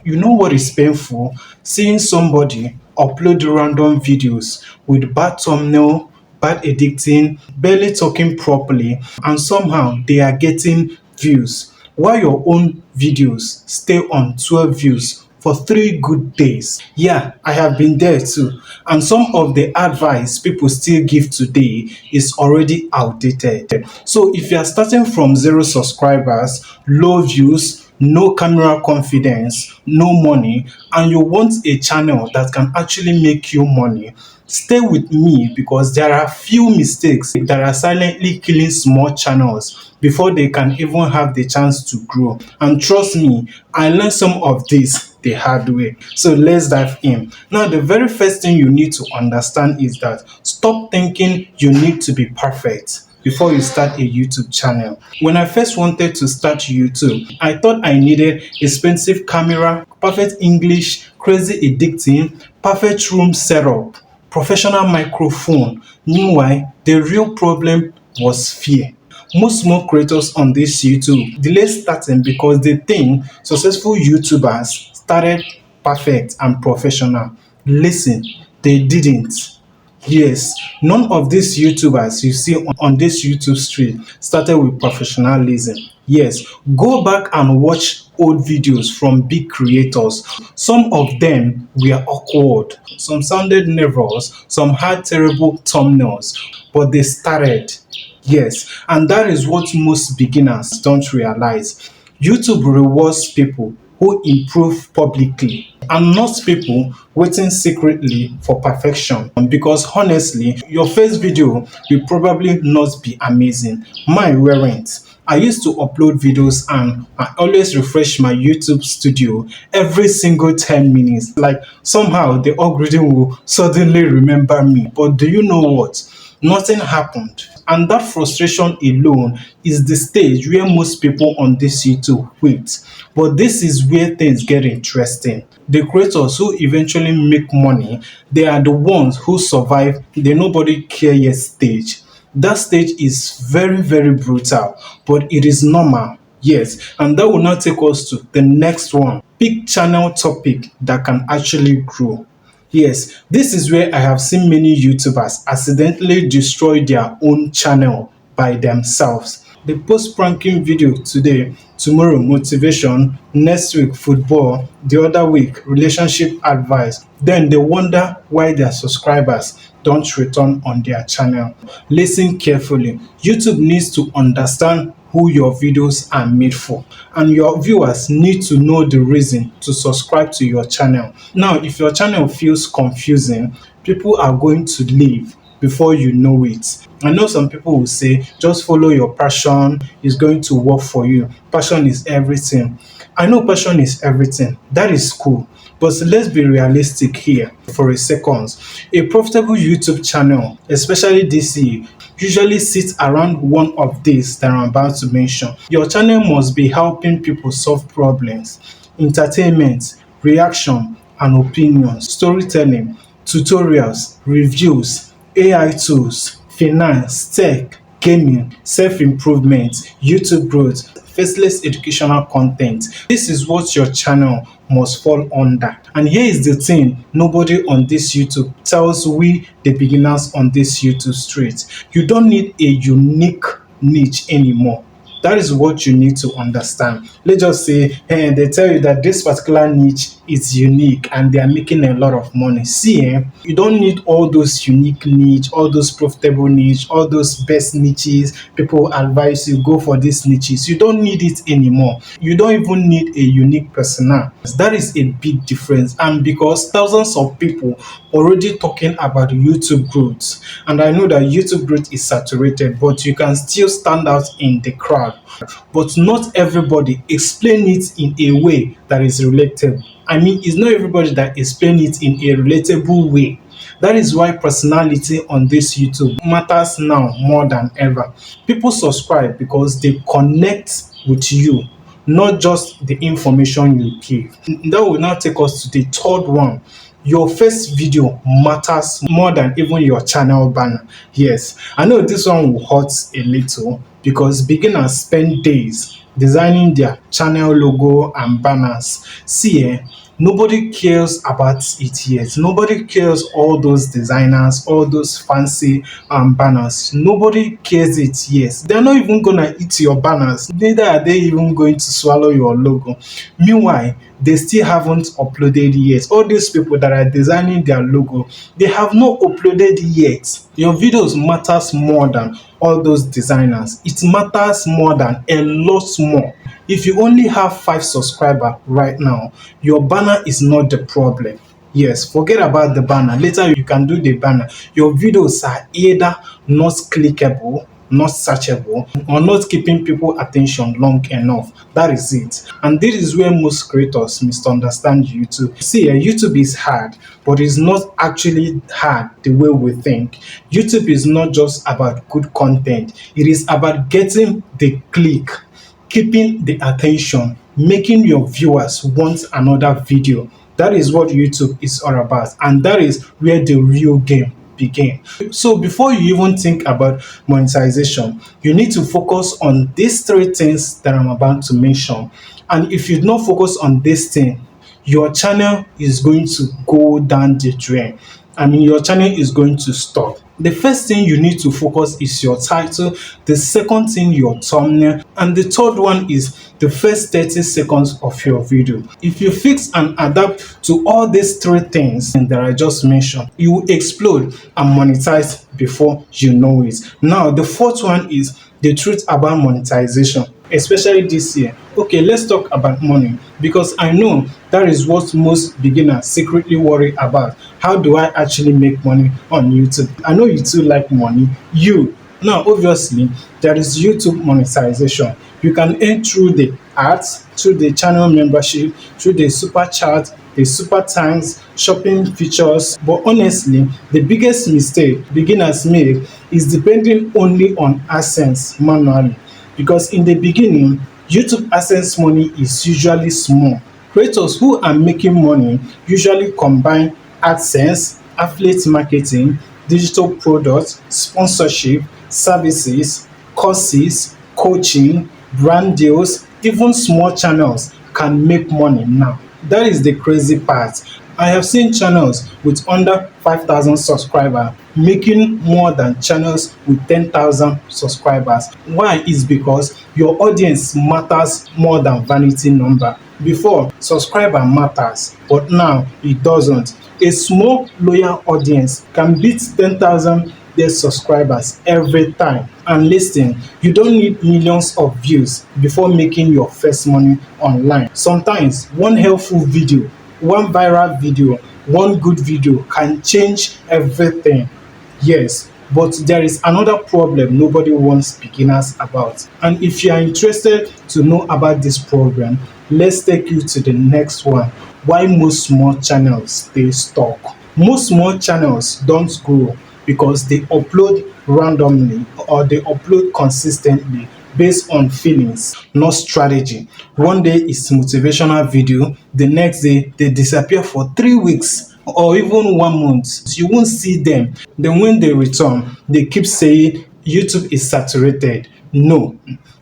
You know what is painful? Seeing somebody upload random videos with bad thumbnail, bad editing, barely talking properly, and somehow they are getting views, while your own videos stay on 12 views for 3 good days. Yeah, I have been there too. And some of the advice people still give today is already outdated. So if you are starting from 0 subscribers, low views, no camera confidence, no money, and you want a channel that can actually make you money, stay with me because there are few mistakes that are silently killing small channels before they can even have the chance to grow. And trust me, I learned some of this the hard way. So let's dive in. Now, the very first thing you need to understand is that stop thinking you need to be perfect before you start a YouTube channel. When I first wanted to start YouTube, I thought I needed expensive camera, perfect English, crazy editing, perfect room setup, professional microphone. Meanwhile, the real problem was fear. Most small creators on this YouTube delay starting because they think successful YouTubers started perfect and professional. Listen, they didn't. Yes, none of these YouTubers you see on this YouTube street started with professionalism. Yes, go back and watch old videos from big creators. Some of them were awkward, some sounded nervous, some had terrible thumbnails, but they started. Yes, and that is what most beginners don't realize. YouTube rewards people who improve publicly and not people waiting secretly for perfection. Because honestly, your first video will probably not be amazing. Mine weren't. I used to upload videos and I always refresh my YouTube studio every single 10 minutes. Like somehow the algorithm will suddenly remember me. But do you know what? Nothing happened. And that frustration alone is the stage where most people on this YouTube quit. But this is where things get interesting. The creators who eventually make money, they are the ones who survive the nobody care yet stage. That stage is very, very brutal, but it is normal. Yes, and that will now take us to the next one. Pick channel topic that can actually grow. Yes, this is where I have seen many YouTubers accidentally destroy their own channel by themselves. They post pranking video today, tomorrow motivation, next week football, the other week relationship advice. Then they wonder why their subscribers don't return on their channel. Listen carefully. YouTube needs to understand who your videos are made for, and your viewers need to know the reason to subscribe to your channel. Now, if your channel feels confusing, people are going to leave before you know it. I know some people will say just follow your passion, it's going to work for you. Passion is everything. I know passion is everything. That is cool. But let's be realistic here for a second. A profitable YouTube channel, especially this year, usually sits around one of these that I'm about to mention. Your channel must be helping people solve problems, entertainment, reaction and opinions, storytelling, tutorials, reviews, AI tools, finance, tech, gaming, self-improvement, YouTube growth, faceless educational content. This is what your channel must fall under. And here is the thing nobody on this YouTube tells we the beginners on this YouTube street. You don't need a unique niche anymore. That is what you need to understand. Let's just say, hey, they tell you that this particular niche is unique and they are making a lot of money. See, you don't need all those unique niche, all those profitable niche, all those best niches. People advise you go for these niches. You don't need it anymore. You don't even need a unique persona. That is a big difference. And because thousands of people already talking about YouTube growth, and I know that YouTube growth is saturated, but you can still stand out in the crowd. But not everybody explain it in a way that is relatable. I mean, it's not everybody that explain it in a relatable way. That is why personality on this YouTube matters now more than ever. People subscribe because they connect with you, not just the information you give. That will now take us to the third one. Your first video matters more than even your channel banner. Yes, I know this one will hurt a little because beginners spend days designing their channel logo and banners. See, nobody cares about it yet. Nobody cares all those designers, all those fancy banners. Nobody cares it yet. They're not even gonna eat your banners. Neither are they even going to swallow your logo. Meanwhile, they still haven't uploaded yet. All these people that are designing their logo, they have not uploaded yet. Your videos matters more than all those designers. It matters more than a lot more. If you only have 5 subscribers right now, your banner is not the problem. Yes, forget about the banner. Later you can do the banner. Your videos are either not clickable, not searchable, or not keeping people attention long enough. That is it. And this is where most creators misunderstand YouTube. See, YouTube is hard, but it's not actually hard the way we think. YouTube is not just about good content. It is about getting the click, keeping the attention, making your viewers want another video. That is what YouTube is all about, and that is where the real game begins. So before you even think about monetization, you need to focus on these 3 things that I'm about to mention. And if you don't focus on this thing, your channel is going to go down the drain. I mean, your channel is going to stop. The first thing you need to focus is your title, the second thing your thumbnail, and the third one is the first 30 seconds of your video. If you fix and adapt to all these 3 things that I just mentioned, you will explode and monetize before you know it. Now, the fourth one is the truth about monetization, especially this year. Okay, let's talk about money, because I know that is what most beginners secretly worry about. How do I actually make money on YouTube? I know you too like money. Now, obviously, there is YouTube monetization. You can earn through the ads, through the channel membership, through the super chat, the super thanks, shopping features. But honestly, the biggest mistake beginners make is depending only on AdSense manually. Because in the beginning, YouTube AdSense money is usually small. Creators who are making money usually combine AdSense, affiliate marketing, digital products, sponsorship, services, courses, coaching, brand deals. Even small channels can make money now. That is the crazy part. I have seen channels with under 5,000 subscribers making more than channels with 10,000 subscribers. Why? Is because your audience matters more than vanity number. Before, subscriber matters, but now it doesn't. A small loyal audience can beat 10,000 their subscribers every time. And listen, you don't need millions of views before making your first money online. Sometimes one helpful video, one viral video, one good video can change everything. Yes, but there is another problem nobody wants beginners about. And if you are interested to know about this problem, let's take you to the next one. Why most small channels stay stuck. Most small channels don't grow because they upload randomly or they upload consistently based on feelings, not strategy. One day it's motivational video, the next day they disappear for 3 weeks or even 1 month. You won't see them. Then when they return, they keep saying YouTube is saturated. No,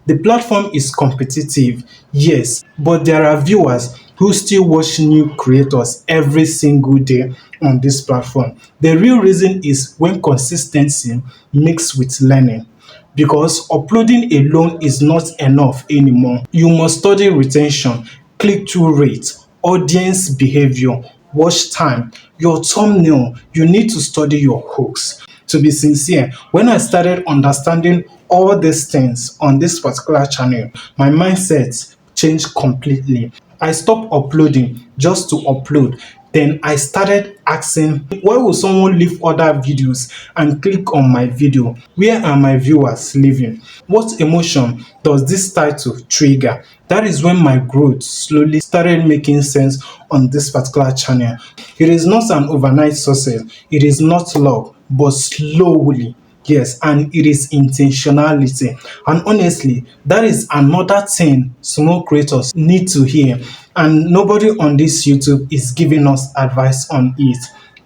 the platform is competitive, yes, but there are viewers who still watch new creators every single day on this platform. The real reason is when consistency mixed with learning, because uploading alone is not enough anymore. You must study retention, click-through rate, audience behavior, watch time, your thumbnail. You need to study your hooks. To be sincere, when I started understanding all these things on this particular channel, my mindset changed completely. I stopped uploading just to upload. Then I started asking, why will someone leave other videos and click on my video? Where are my viewers living? What emotion does this title trigger? That is when my growth slowly started making sense on this particular channel. It is not an overnight success. It is not luck, but slowly. Yes, and it is intentionality. And honestly, that is another thing small creators need to hear. And nobody on this YouTube is giving us advice on it.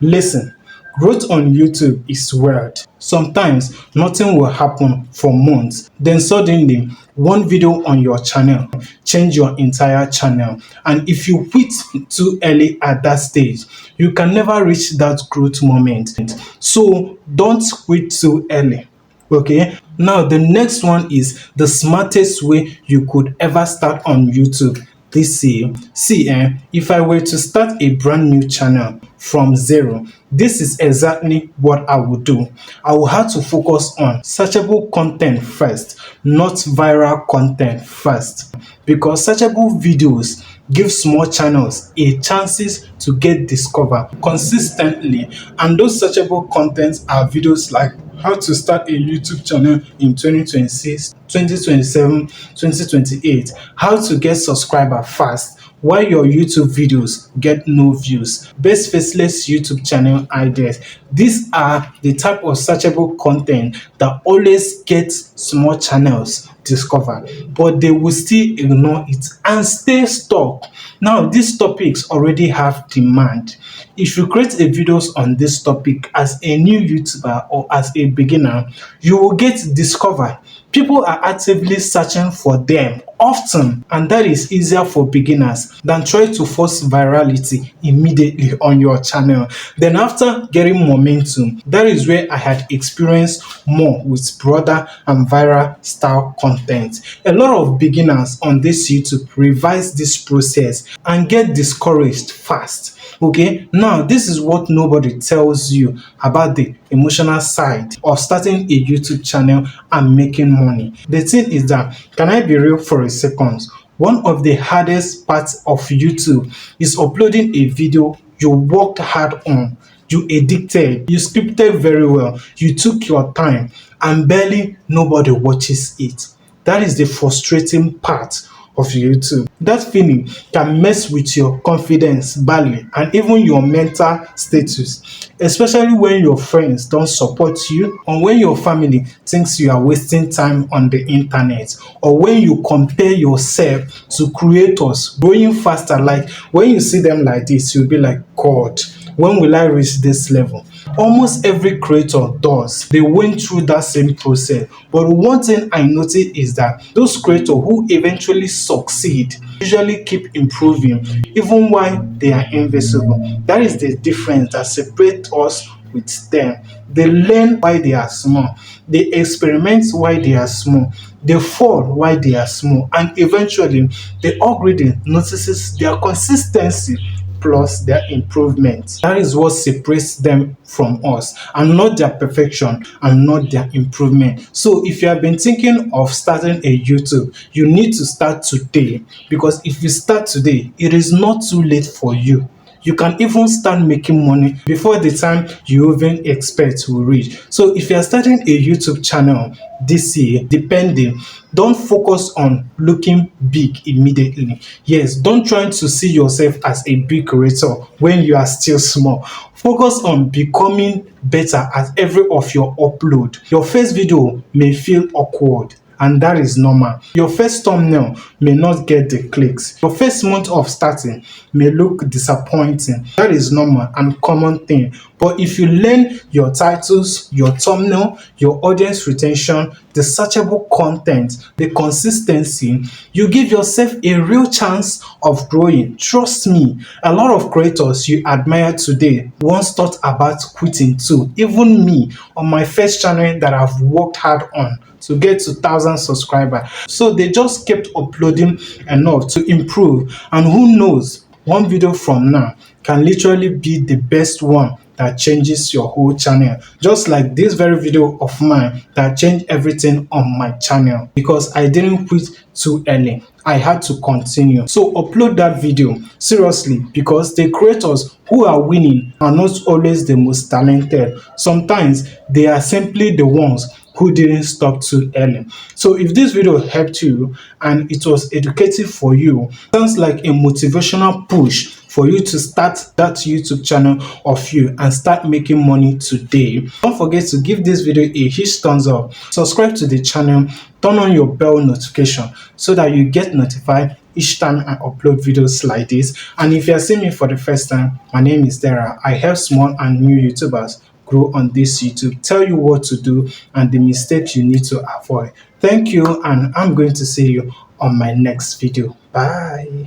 Listen, growth on YouTube is weird. Sometimes nothing will happen for months. Then suddenly one video on your channel change your entire channel. And if you quit too early at that stage, you can never reach that growth moment. So don't quit too early. Okay, now the next one is the smartest way you could ever start on YouTube this year. See, if I were to start a brand new channel from zero, this is exactly what I would do. I will have to focus on searchable content first, not viral content first, because searchable videos give small channels a chances to get discovered consistently, and those searchable contents are videos like how to start a YouTube channel in 2026, 2027, 2028, how to get subscriber fast, why your YouTube videos get no views, best faceless YouTube channel ideas. These are the type of searchable content that always gets small channels discovered, but they will still ignore it and stay stuck. Now, these topics already have demand. If you create a videos on this topic as a new YouTuber or as a beginner, you will get discovered. People are actively searching for them often, and that is easier for beginners than try to force virality immediately on your channel. Then after getting momentum, that is where I had experienced more with broader and viral style content. A lot of beginners on this YouTube revise this process and get discouraged fast. Okay, now this is what nobody tells you about the emotional side of starting a YouTube channel and making money. The thing is that, can I be real for a second? One of the hardest parts of YouTube is uploading a video you worked hard on, you edited, you scripted very well, you took your time, and barely nobody watches it. That is the frustrating part of YouTube. That feeling can mess with your confidence badly and even your mental status, especially when your friends don't support you, or when your family thinks you are wasting time on the internet, or when you compare yourself to creators growing faster. Like when you see them like this, you'll be like, God, when will I reach this level? Almost every creator does. They went through that same process. But one thing I noticed is that those creators who eventually succeed usually keep improving even while they are invisible. That is the difference that separates us with them. They learn while they are small. They experiment while they are small. They fall while they are small. And eventually, the algorithm notices their consistency plus their improvement. That is what separates them from us, and not their perfection and not their improvement. So if you have been thinking of starting a YouTube, you need to start today, because if you start today, it is not too late for you. You can even start making money before the time you even expect to reach. So if you are starting a YouTube channel this year, depending, don't focus on looking big immediately. Yes, don't try to see yourself as a big creator when you are still small. Focus on becoming better at every of your upload. Your first video may feel awkward, and that is normal. Your first thumbnail may not get the clicks. Your first month of starting may look disappointing. That is normal and common thing. But if you learn your titles, your thumbnail, your audience retention, the searchable content, the consistency, you give yourself a real chance of growing. Trust me, a lot of creators you admire today once thought about quitting too. Even me, on my first channel that I've worked hard on to get to 1,000 subscribers. So they just kept uploading enough to improve, and who knows, one video from now can literally be the best one that changes your whole channel, just like this very video of mine that changed everything on my channel, because I didn't quit too early. I had to continue. So upload that video seriously, because the creators who are winning are not always the most talented. Sometimes they are simply the ones who didn't stop too early. So if this video helped you and it was educative for you, sounds like a motivational push for you to start that YouTube channel of you and start making money today. Don't forget to give this video a huge thumbs up, subscribe to the channel, turn on your bell notification so that you get notified each time I upload videos like this. And if you are seeing me for the first time, my name is Dara. I help small and new YouTubers grow on this YouTube, tell you what to do and the mistakes you need to avoid. Thank you, and I'm going to see you on my next video. Bye.